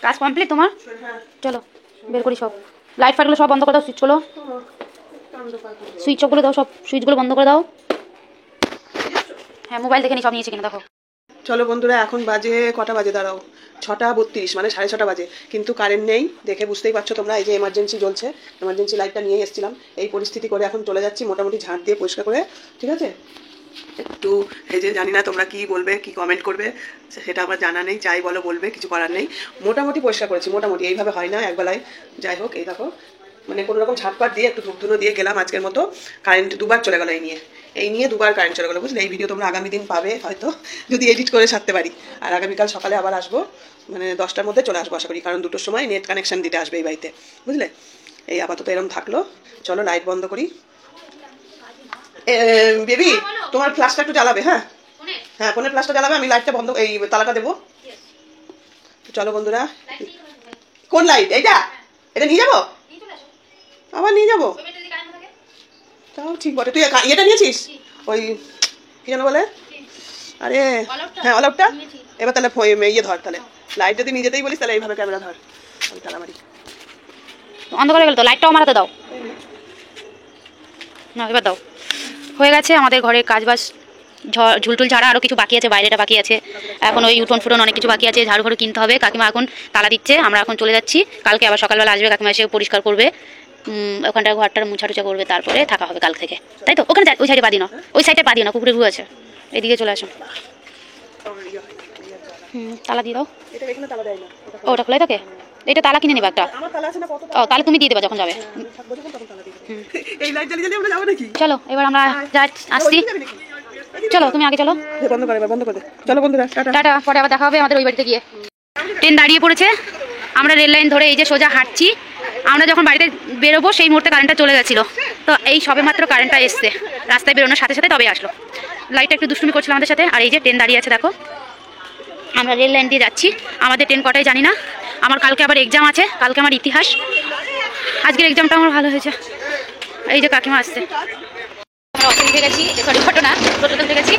কাজ কমপ্লিট তোমার? হ্যাঁ, চলো বের করি সব। লাইট ফাটগুলো সব বন্ধ করে দাও, সুইচ গুলো, সুইচ অফগুলো দাও, সব সুইচগুলো বন্ধ করে দাও। হ্যাঁ মোবাইল দেখে নি সব নিয়েছি কিনা দেখো। চলো বন্ধুরা, এখন বাজে কটা বাজে দাঁড়াও, 6:32, মানে 6:30 বাজে, কিন্তু কারেন্ট নেই। দেখে বুঝতেই পারছো তোমরা, এই যে এমার্জেন্সি জ্বলছে, এমার্জেন্সি লাইটটা নিয়ে এসেছিলাম। এই পরিস্থিতি করে এখন চলে যাচ্ছি মোটামুটি ঝাঁট দিয়ে পরিষ্কার করে, ঠিক আছে? একটু এই যে জানি না তোমরা কি বলবে, কি কমেন্ট করবে, সেটা আমার জানা নেই। যাই বলো বলবে, কিছু করার নেই। মোটামুটি পরিষ্কার করেছি, মোটামুটি, এইভাবে হয় না একবেলায়। যাই হোক, এই দেখো, মানে কোনো রকম ঝাঁটপাট দিয়ে একটু ধূপ ধুনো দিয়ে গেলাম আজকের মতো। কারেন্ট দুবার চলে গেলো এই নিয়ে দুবার কারেন্ট চলে গেলো, বুঝলে? এই ভিডিও তোমরা আগামী দিন পাবে হয়তো, যদি এডিট করে ছাড়তে পারি। আর আগামীকাল সকালে আবার আসবো, মানে 10টার মধ্যে চলে আসবো আশা করি, কারণ 2টোর সময় নেট কানেকশন দিতে আসবে এই বাড়িতে, বুঝলে? এই আপাতত এরকম থাকলো। চলো লাইট বন্ধ করি। বেবি, তোমার ফ্ল্যাশটা একটু জ্বালাবে? হ্যাঁ হ্যাঁ, ফোনের ফ্ল্যাশটা জ্বালাবে, আমি লাইটটা বন্ধ, এই তালাটা দেবো। চলো বন্ধুরা, কোন লাইট? এটা নিয়ে যাবো? আবার নিয়ে যাবো? তাও ঠিক বটে। তুই ইয়েটা নিয়েছিস? ওই কি যেন বলে, আরে হ্যাঁ, অল আউটটা। এবার তাহলে ইয়ে ধর, তাহলে লাইট যদি নিয়ে যেতেই বলিস তাহলে এইভাবে ক্যামেরা ধর। আমি তালা মারি। অন্ধকার হয়ে গেল তো, লাইটটাও মারাতে দাও না। এবার দাও। হয়ে গেছে আমাদের ঘরের কাজ বাজ, ঝুলটুল ঝাড়া আরও কিছু বাকি আছে, বাইরেটা বাকি আছে, এখন ওই উঠোন ফুটন অনেক কিছু বাকি আছে, ঝাড়ু ঘাড়ু কিনতে হবে। কাকিমা এখন তালা দিচ্ছে, আমরা এখন চলে যাচ্ছি। কালকে আবার সকালবেলা আসবে কাকিমা, এসে পরিষ্কার করবে, ওখানটার ঘরটার মুছা টুচা করবে, তারপরে থাকা হবে কাল থেকে, তাই তো? ওখানে ওই সাইডে পা দিও না, ওই সাইডে পা দিও না, কুকুরের ঘু আছে, এদিকে চলে আসুন। তালা দিয়ে দাও। ও ওটা খোলাই থাকে? এটা তালা কিনে নেবা একটা। ও তাহলে তুমি দিয়ে দেবা যখন যাবে। চলো এবার আমরা আসছি। চলো তুমি আগে চলো। বন্ধ করে চলো বন্ধুরা, টাটা। পরে আবার দেখা হবে আমাদের ওই বাড়িতে গিয়ে। ট্রেন দাঁড়িয়ে পড়েছে, আমরা রেল লাইন ধরে এই যে সোজা হাঁটছি। আমরা যখন বাড়িতে বেরোবো সেই মুহূর্তে কারেন্টটা চলে গেছিলো, তো এই সবে মাত্র কারেন্টটা এসছে, রাস্তায় বেরোনোর সাথে সাথে তবে আসলো। লাইটটা একটু দুষ্টুমি করছিল আমাদের সাথে। আর এই যে ট্রেন দাঁড়িয়ে আছে দেখো, আমরা রেল লাইন দিয়ে যাচ্ছি। আমাদের ট্রেন কটায় জানি না। আমার কালকে আবার এক্সাম আছে, কালকে আমার ইতিহাস। আজকের এক্সামটা আমার ভালো হয়েছে। এই যে কাকিমা আসছে। আমরা অটো উঠে গেছি, সরি ছোটো না, টোটোতে উঠে গেছি,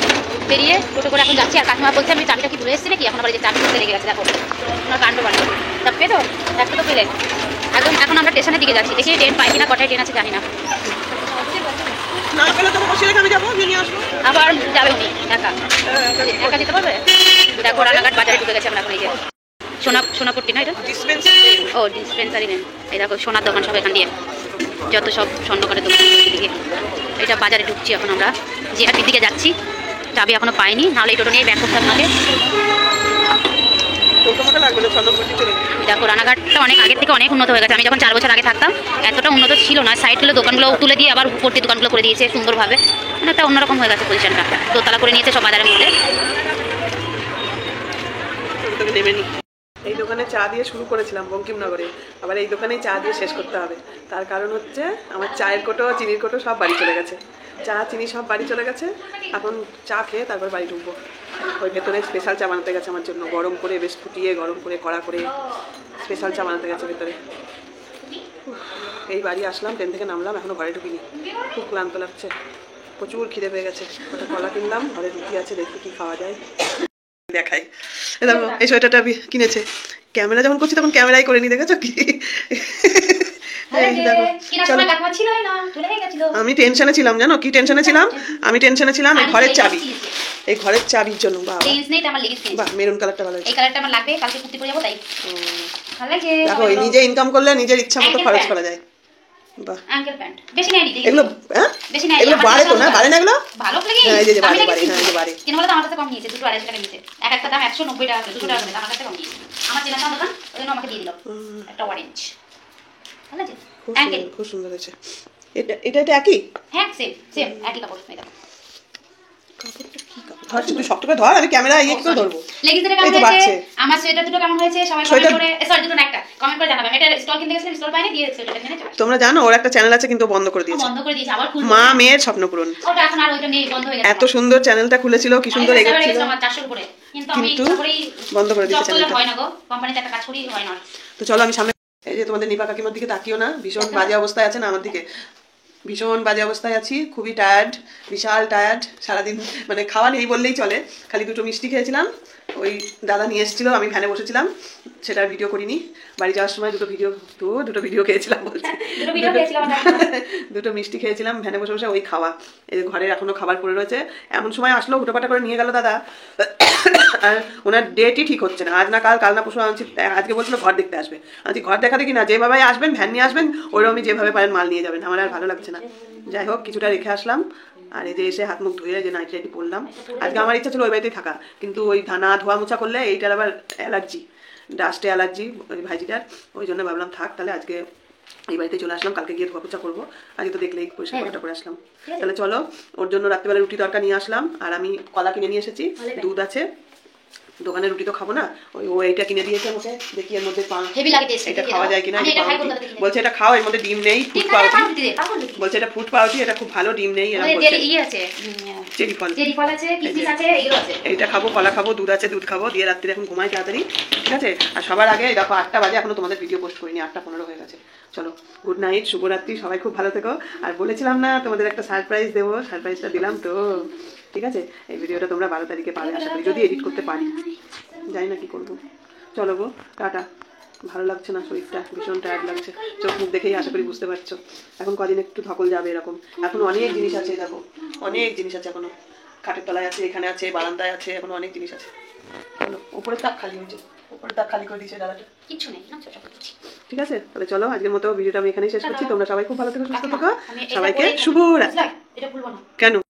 বেরিয়ে টোটো করে এখন যাচ্ছি। আর কাকিমা বলছে আমি চাবিটা কি ভুলে এসেছি নাকি, এখন আবার যে চাবি খুঁজতে লেগে গেছে। দেখো আমার কাণ্ড বাড়ে, তা পেতো একটা তো পেলে। এখন আমরা স্টেশনের দিকে যাচ্ছি, দেখি ট্রেন পাই কিনা, কটায় ট্রেন আছে জানি না। আবার যাবে উনি একা, একা যেতে পারবে? দেখো রানাঘাট বাজারে ঢুকে গেছে আমরা এখন। এই যে সোনাপট্টি না এটা? ও ডিসপেন্সারি নেন। এই দেখো সোনার দোকান সব এখান দিয়ে, যত সব স্বর্ণকারের দোকান দিকে। এটা বাজারে ঢুকছি এখন আমরা, জিহাটির দিকে যাচ্ছি। চাবি এখনো পাইনি, নাহলে এই টোটো নিয়ে ব্যাগ করতে হবে। দেখো রানাঘাটটা অনেক আগের থেকে অনেক উন্নত হয়ে গেছে। আমি যখন 4 বছর আগে থাকতাম এতটা উন্নত ছিল না। সাইডগুলো দোকানগুলো তুলে দিয়ে আবার উপরটি দোকানগুলো করে দিয়েছে সুন্দরভাবে, মানে একটা অন্যরকম হয়ে গেছে পজিশনটা। দোতলা করে নিয়েছে সব বাজারের মধ্যে। এই দোকানে চা দিয়ে শুরু করেছিলাম বঙ্কিমনগরে, আবার এই দোকানেই চা দিয়ে শেষ করতে হবে। তার কারণ হচ্ছে আমার চায়ের কোটো, চিনির কোটো সব বাড়ি চলে গেছে। চা চিনি সব বাড়ি চলে গেছে। এখন চা খেয়ে তারপর বাড়ি ঢুকবো। ওই ভেতরে স্পেশাল চা বানাতে গেছে আমার জন্য, গরম করে বেশ ফুটিয়ে গরম করে কড়া করে স্পেশাল চা বানাতে গেছে ভেতরে। এই বাড়ি আসলাম, ট্রেন থেকে নামলাম, এখনো ঘরে ঢুকিনি, খুব ক্লান্ত লাগছে, প্রচুর খিদে পেয়ে গেছে। ওটা কলা কিনলাম, ঘরে রুটি আছে, দেখি কি খাওয়া যায়। দেখাই দেখো, এই সোয়েটারটা কিনেছে। ক্যামেরা যখন করছি তখন ক্যামেরাই করে নি, দেখেছো কি? এই দেখো কিনার চলো সময় কাকিমা ছিলই না, চলে গেছিল। আমি টেনশনে ছিলাম জানো কি টেনশনে ছিলাম আমি টেনশনে ছিলাম এই ঘরের চাবি এই ঘরের চাবির জন্য বাবা লেগিংস নেই তো আমার লেগিংস নেই। বাহ মেরুন কালারটা ভালো এই হয়েছে কালারটা আমার লাগবে, কালকে কুর্তি পরে যাবো তাই ভালো লাগছে। দেখো এই নিজে ইনকাম করলে নিজের ইচ্ছা মতো খরচ করা যায় বাহ আঙ্কেল প্যান্ট বেশি নেয়নি এগুলো হ্যাঁ বেশি নেয়নি, এগুলো আমার বাড়ে তো কাছে না বাড়ে না এগুলো ভালো লাগে। হ্যাঁ, এই যে আমি বাড়ে, নাকি হ্যাঁ, এই যে বাড়ে। কিনে বলে তো আমার কাছে কম নিয়েছে, 2 250 টাকা নিয়েছে। এক একটা দাম 190 টাকা করে, 200 টাকা করে, আমার কাছে কম নিয়েছে। আমার চেনা জানা দোকান, ওই জন্য আমাকে দিয়ে দিল একটা অরেঞ্জ। ভালো আছে আঙ্কেল, খুব সুন্দর হয়েছে এটা এটা এটা একই হ্যাঁ সেম সেম একই কাপড়। এই দেখো ধর তুই শক্ত করে ধর আমি ক্যামেরা ইয়ে করে ধরবো লেগিংসটা এই কেমন তো হয়েছে, বাড়ছে। আমার সোয়েটার দুটো কেমন হয়েছে সবাই কমেন্ট সোয়েটার- করে, সরি দুটো না একটা কমেন্ট করে জানাবেন। এটা স্টল কিনতে গেছিলাম, স্টল পাইনি, দিয়ে সোয়েটারটা কিনে চলে তোমরা জানো ওর একটা চ্যানেল আছে কিন্তু ও বন্ধ করে দিয়েছে বন্ধ করে দিয়েছে, আবার খুলবো। মা মেয়ের স্বপ্ন পূরণ ওটা এখন আর ওইটা নেই, বন্ধ হয়ে গেছে। এত সুন্দর চ্যানেলটা খুলেছিল কি সুন্দর এগোচ্ছিল আমার 400 করে, কিন্তু আমি কিন্তু ইচ্ছা করেই বন্ধ করে দিয়েছে job করলে চ্যানেলটা। হয় না গো, কোম্পানিতে একটা কাজ করি হয় না। তো চলো আমি সামনে এই যে তোমাদের নিপা কাকিমার দিকে তাকিও না ভীষণ বাজে অবস্থায় আছেন আমার দিকে ভীষণ বাজে অবস্থায় আছি খুবই টায়ার্ড বিশাল টায়ার্ড সারাদিন মানে খাওয়া নেই বললেই চলে খালি দুটো মিষ্টি খেয়েছিলাম ওই দাদা নিয়ে এসেছিলো আমি ভ্যানে বসেছিলাম সেটার ভিডিও করিনি বাড়ি যাওয়ার সময় দুটো ভিডিও খেয়েছিলাম বলছি দুটো ভিডিও পেয়েছিলাম আমরা। দুটো মিষ্টি খেয়েছিলাম ভ্যানে বসে বসে ওই খাওয়া এই ঘরে এখনো খাবার পড়ে রয়েছে এমন সময় আসলো হুটোপাটা করে নিয়ে গেল দাদা আর ওনার ডেটই ঠিক হচ্ছে না আজ না কাল কাল না পরশু আজকে বলছিল ঘর দেখতে আসবে আজকে ঘর দেখা দেখি না যেভাবে আসবেন ভ্যান নিয়ে আসবেন ওইরকমই যেভাবে পারেন মাল নিয়ে যাবেন আমার আর ভালো লাগছে না যাই হোক কিছুটা রেখে আসলাম আর এই যে এসে হাত মুখ ধুয়ে যে নাইটি টাইটি পরলাম আজকে আমার ইচ্ছা ছিল ওই বাড়িতেই থাকা কিন্তু ওই না ধোয়া মোছা করলে এইটার আবার অ্যালার্জি ডাস্টে অ্যালার্জি ওই ভাইজিটার ওই জন্য ভাবলাম থাক তাহলে আজকে এই বাড়িতে চলে আসলাম কালকে গিয়ে ধোয়া পোছা করবো আজকে তো দেখলেই পরিষ্কার করাটা করে আসলাম তাহলে চলো ওর জন্য রাত্রিবেলা রুটি তরকা নিয়ে আসলাম আর আমি কলা কিনে নিয়ে এসেছি দুধ আছে দোকানের রুটি তো খাবো না ওই ও এইটা কিনে দিয়েছে আমাকে দেখি এর মধ্যে হেভি লাগে টেস্ট, এটা খাওয়া যায় কিনা আমি এটা খাই কলকাতা থেকে। বলছে এটা খাও এর মধ্যে ডিম নেই ফুড ঠিক আছে পাউরুটি পাউরুটি দে, তারপর দেখি। বলছে এটা ফুড পাউরুটি এটা খুব ভালো ডিম নেই এরকম ওই বলছে ইয়ে আছে, চেরি ফল চেরি ফল আছে, কিসমিস আছে, এগুলো আছে। এইটা খাবো কলা খাবো দুধ আছে দুধ খাবো দিয়ে রাত্রে এখন ঘুমাই তাড়াতাড়ি ঠিক আছে আর সবার আগে দেখো 8টা বাজে এখনো তোমাদের ভিডিও পোস্ট করিনি 8:15 হয়ে গেছে চলো গুড নাইট শুভরাত্রি সবাই খুব ভালো থেকো আর বলেছিলাম না তোমাদের একটা সারপ্রাইজ দেবো সারপ্রাইজটা দিলাম তো ঠিক আছে এই ভিডিওটা তোমরা 12 তারিখে পাবে আশা করি যদি এডিট করতে পারি জানি না কি করবো চলো গো টাটা ভালো লাগছে না শরীরটা ভীষণ টায়ার্ড লাগছে চোখ মুখ দেখেই আশা করি বুঝতে পারছো এখন কদিন একটু ধকল যাবে এরকম এখন অনেক জিনিস আছে দেখো অনেক জিনিস আছে এখনো খাটের তলায় আছে এখানে আছে বারান্দায় আছে এখনো অনেক জিনিস আছে চলো উপরের তাক খালি হয়েছে উপরের তাক খালি করে দিয়েছে দাদাটা কিচ্ছু নেই না, ছোট করছি। ঠিক আছে তাহলে চলো আজকের মতো ভিডিওটা আমি এখানেই শেষ করছি তোমরা সবাই খুব ভালো থেকো সুস্থ থেকো আমি এটা সবাইকে পরেই- শুভরাত্রি এটা ভুলবো না। কেন